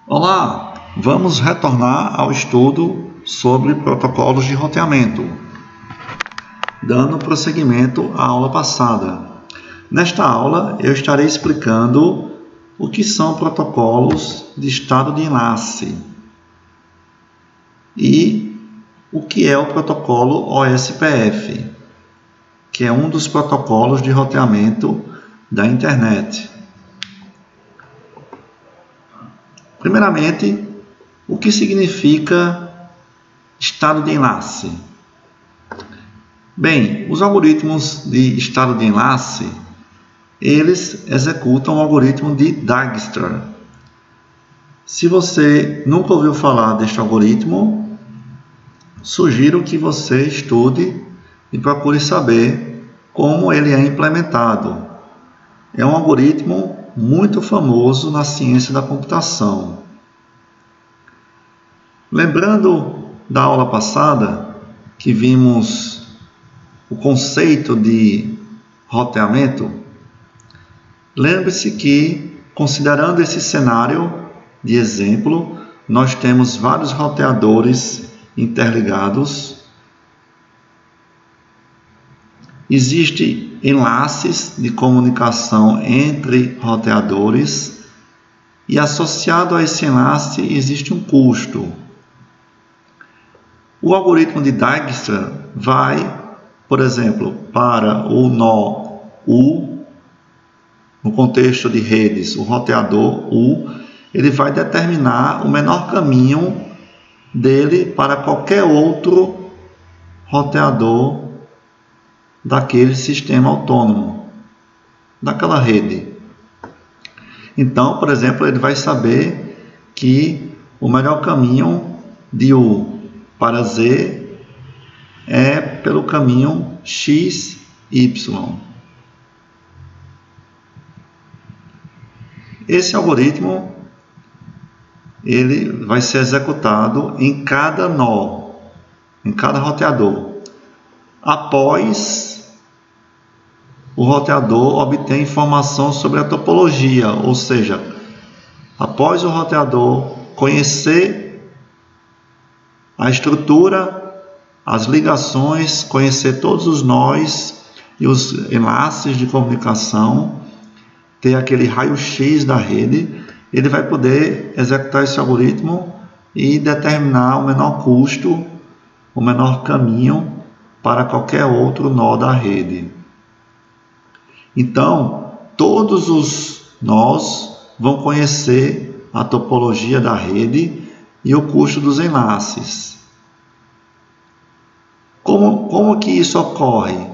Olá, vamos retornar ao estudo sobre protocolos de roteamento, dando prosseguimento à aula passada. Nesta aula, eu estarei explicando o que são protocolos de estado de enlace e o que é o protocolo OSPF, que é um dos protocolos de roteamento da internet. Primeiramente, o que significa estado de enlace? Bem, os algoritmos de estado de enlace, eles executam o algoritmo de Dijkstra. Se você nunca ouviu falar deste algoritmo, sugiro que você estude e procure saber como ele é implementado. É um algoritmo muito famoso na ciência da computação. Lembrando da aula passada, que vimos o conceito de roteamento, lembre-se que, considerando esse cenário de exemplo, nós temos vários roteadores interligados. Existem enlaces de comunicação entre roteadores e, associado a esse enlace, existe um custo. O algoritmo de Dijkstra vai, por exemplo, para o nó U, no contexto de redes, o roteador U, ele vai determinar o menor caminho dele para qualquer outro roteador daquele sistema autônomo, daquela rede. Então, por exemplo, ele vai saber que o melhor caminho de U para Z é pelo caminho XY. Esse algoritmo ele vai ser executado em cada nó, em cada roteador. Após o roteador obter informação sobre a topologia, ou seja, após o roteador conhecer a estrutura, as ligações, conhecer todos os nós e os enlaces de comunicação, ter aquele raio-x da rede, ele vai poder executar esse algoritmo e determinar o menor custo, o menor caminho para qualquer outro nó da rede. Então, todos os nós vão conhecer a topologia da rede e o custo dos enlaces. Como que isso ocorre?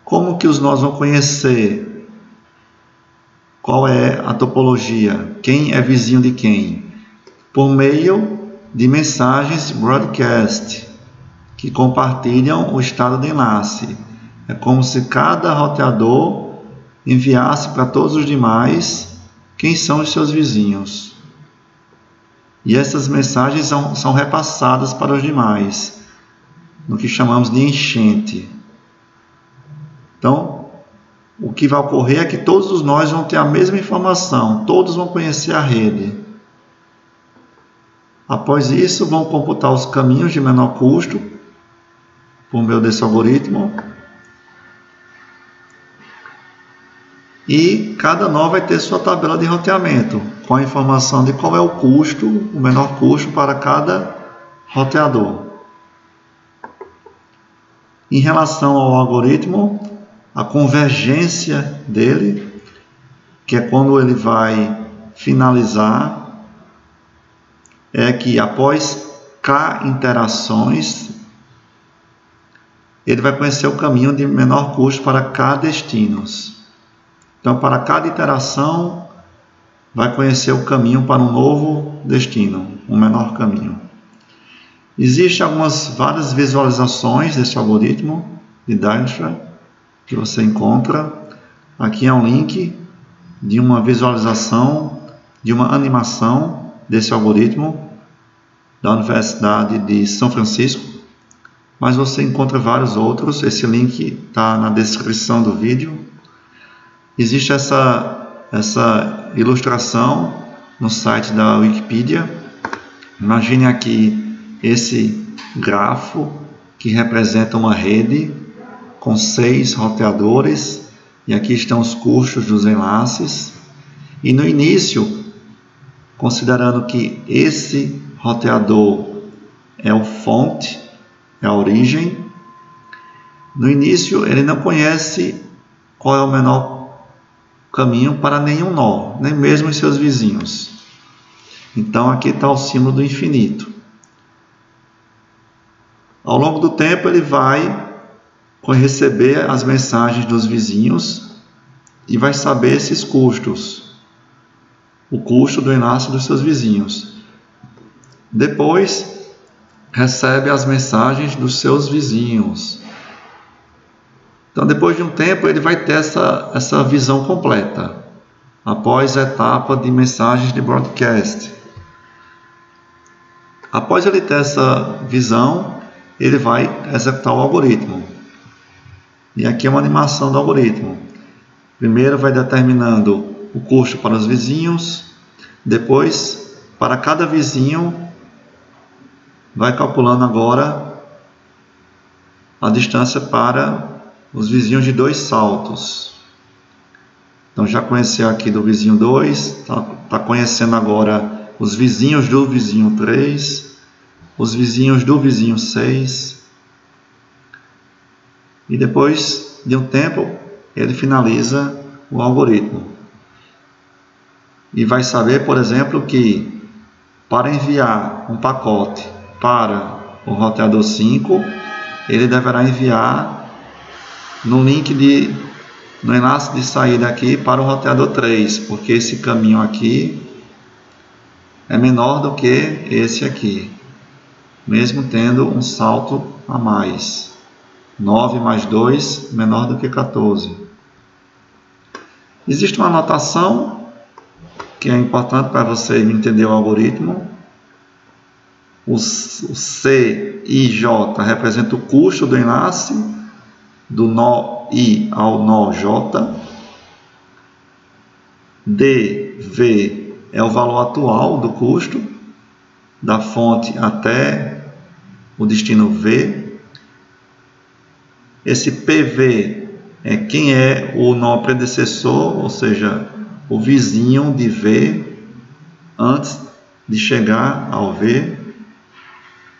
Como que os nós vão conhecer qual é a topologia? Quem é vizinho de quem? Por meio de mensagens broadcast, que compartilham o estado de enlace. É como se cada roteador enviasse para todos os demais quem são os seus vizinhos. E essas mensagens são repassadas para os demais, no que chamamos de enchente. Então, o que vai ocorrer é que todos os nós vão ter a mesma informação, todos vão conhecer a rede. Após isso, vão computar os caminhos de menor custo, por meio desse algoritmo, e cada nó vai ter sua tabela de roteamento, com a informação de qual é o custo, o menor custo para cada roteador. Em relação ao algoritmo, a convergência dele, que é quando ele vai finalizar, é que após K interações, ele vai conhecer o caminho de menor custo para K destinos. Então, para cada iteração, vai conhecer o caminho para um novo destino, um menor caminho. Existem várias visualizações desse algoritmo de Dijkstra que você encontra. Aqui é um link de uma visualização, de uma animação desse algoritmo da Universidade de São Francisco, mas você encontra vários outros. Esse link está na descrição do vídeo. Existe essa ilustração no site da Wikipedia. Imagine aqui esse grafo que representa uma rede com 6 roteadores, e aqui estão os custos dos enlaces. E no início, considerando que esse roteador é o fonte, é a origem, no início ele não conhece qual é o menor caminho para nenhum nó, nem mesmo os seus vizinhos. Então aqui está o símbolo do infinito. Ao longo do tempo ele vai receber as mensagens dos vizinhos e vai saber esses custos, o custo do enlace dos seus vizinhos. Depois recebe as mensagens dos seus vizinhos. Então depois de um tempo ele vai ter essa visão completa, após a etapa de mensagens de broadcast. Após ele ter essa visão, ele vai executar o algoritmo. E aqui é uma animação do algoritmo. Primeiro vai determinando o custo para os vizinhos, depois para cada vizinho vai calculando agora a distância para os vizinhos de 2 saltos. Então já conheceu aqui do vizinho 2, está conhecendo agora os vizinhos do vizinho 3, os vizinhos do vizinho 6, e depois de um tempo ele finaliza o algoritmo. E vai saber, por exemplo, que para enviar um pacote para o roteador 5, ele deverá enviar no enlace de saída aqui para o roteador 3, porque esse caminho aqui é menor do que esse aqui, mesmo tendo um salto a mais. 9 mais 2 menor do que 14. Existe uma anotação que é importante para você entender o algoritmo. O C e J representa o custo do enlace, do nó I ao nó J. D, V é o valor atual do custo, da fonte até o destino V. Esse PV é quem é o nó predecessor, ou seja, o vizinho de V antes de chegar ao V,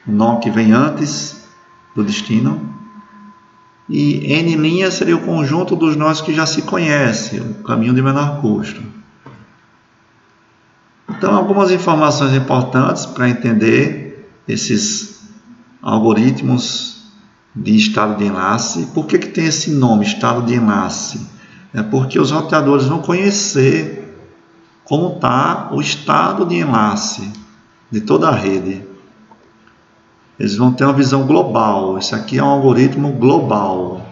o nó que vem antes do destino. E N' seria o conjunto dos nós que já se conhece, o caminho de menor custo. Então, algumas informações importantes para entender esses algoritmos de estado de enlace. Por que tem esse nome, estado de enlace? É porque os roteadores vão conhecer como está o estado de enlace de toda a rede. Eles vão ter uma visão global. Esse aqui é um algoritmo global.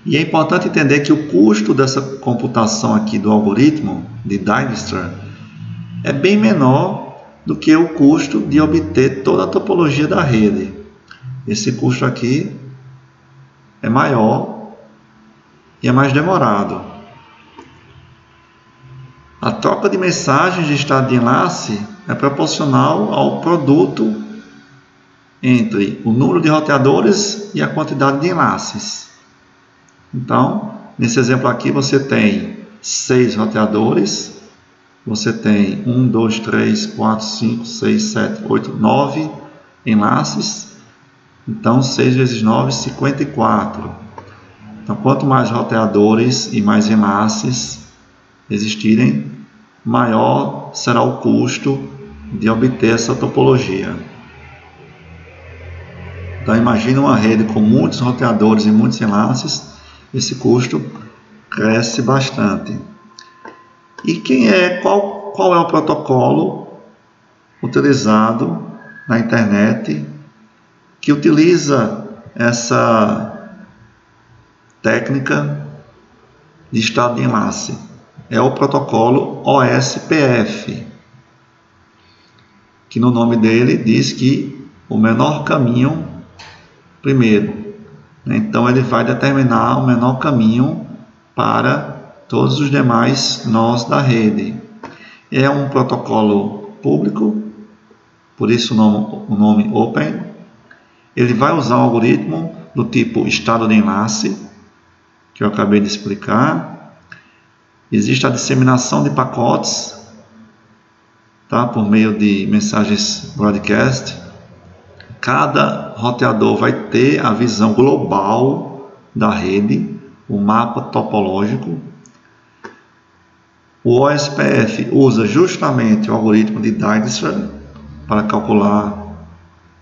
E é importante entender que o custo dessa computação aqui do algoritmo de Dijkstra é bem menor do que o custo de obter toda a topologia da rede. Esse custo aqui é maior e é mais demorado. A troca de mensagens de estado de enlace é proporcional ao produto entre o número de roteadores e a quantidade de enlaces. Então, nesse exemplo aqui você tem 6 roteadores, você tem 1, 2, 3, 4, 5, 6, 7, 8, 9 enlaces. Então 6 vezes 9, 54. Então quanto mais roteadores e mais enlaces existirem, maior será o custo de obter essa topologia. Então imagine uma rede com muitos roteadores e muitos enlaces, esse custo cresce bastante. E qual é o protocolo utilizado na internet que utiliza essa técnica de estado de enlace? É o protocolo OSPF, que no nome dele diz que o menor caminho primeiro. Então ele vai determinar o menor caminho para todos os demais nós da rede. é um protocolo público, por isso o nome Open. Ele vai usar um algoritmo do tipo estado de enlace, que eu acabei de explicar. Existe a disseminação de pacotes, tá, por meio de mensagens broadcast. Cada roteador vai ter a visão global da rede, o mapa topológico. O OSPF usa justamente o algoritmo de Dijkstra para calcular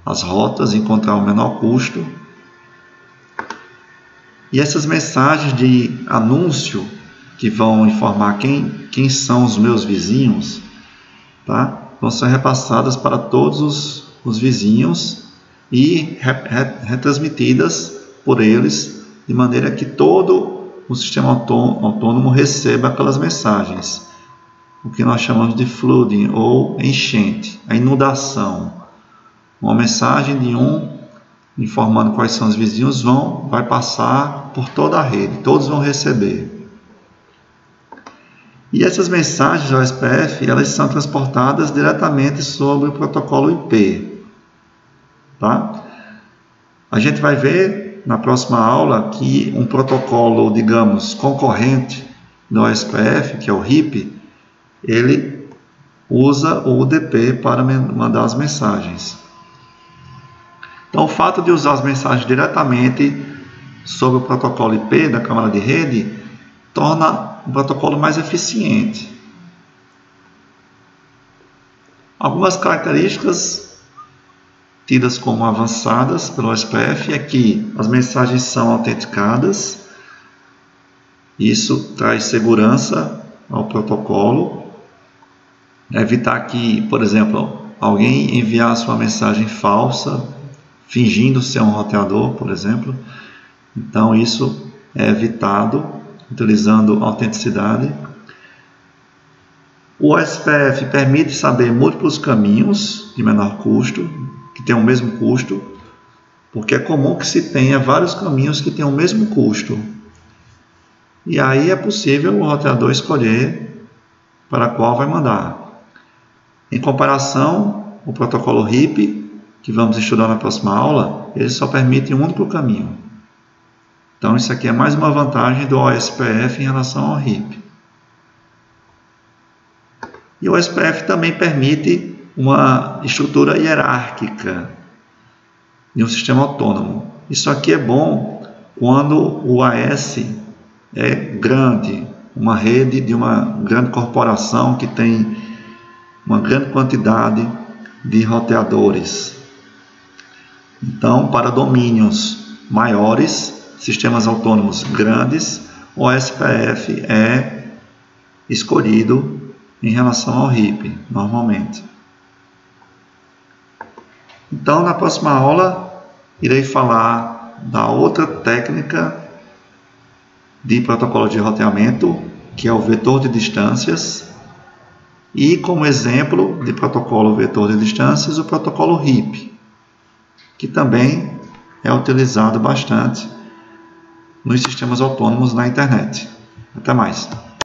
as rotas e encontrar o menor custo. E essas mensagens de anúncio que vão informar quem são os meus vizinhos, tá, vão ser repassadas para todos os vizinhos e retransmitidas por eles, de maneira que todo o sistema autônomo receba aquelas mensagens, o que nós chamamos de flooding ou enchente, a inundação. Uma mensagem de informando quais são os vizinhos vai passar por toda a rede, todos vão receber. E essas mensagens OSPF, elas são transportadas diretamente sobre o protocolo IP. Tá? A gente vai ver na próxima aula que um protocolo, digamos, concorrente do OSPF, que é o RIP, ele usa o UDP para mandar as mensagens. Então, o fato de usar as mensagens diretamente sobre o protocolo IP da câmara de rede torna o protocolo mais eficiente. Algumas características tidas como avançadas pelo OSPF é que as mensagens são autenticadas. Isso traz segurança ao protocolo. Evitar que, por exemplo, alguém enviasse uma mensagem falsa, fingindo ser um roteador, por exemplo. Então, isso é evitado utilizando autenticidade. O OSPF permite saber múltiplos caminhos de menor custo, que tem o mesmo custo, porque é comum que se tenha vários caminhos que tenham o mesmo custo. E aí é possível o roteador escolher para qual vai mandar. Em comparação, o protocolo RIP, que vamos estudar na próxima aula, ele só permite um único caminho. Então, isso aqui é mais uma vantagem do OSPF em relação ao RIP. E o OSPF também permite uma estrutura hierárquica de um sistema autônomo. Isso aqui é bom quando o AS é grande, uma rede de uma grande corporação que tem uma grande quantidade de roteadores. Então, para domínios maiores, sistemas autônomos grandes, o OSPF é escolhido em relação ao RIP, normalmente. Então, na próxima aula, irei falar da outra técnica de protocolo de roteamento, que é o vetor de distâncias, e como exemplo de protocolo vetor de distâncias, o protocolo RIP, que também é utilizado bastante nos sistemas autônomos na internet. Até mais!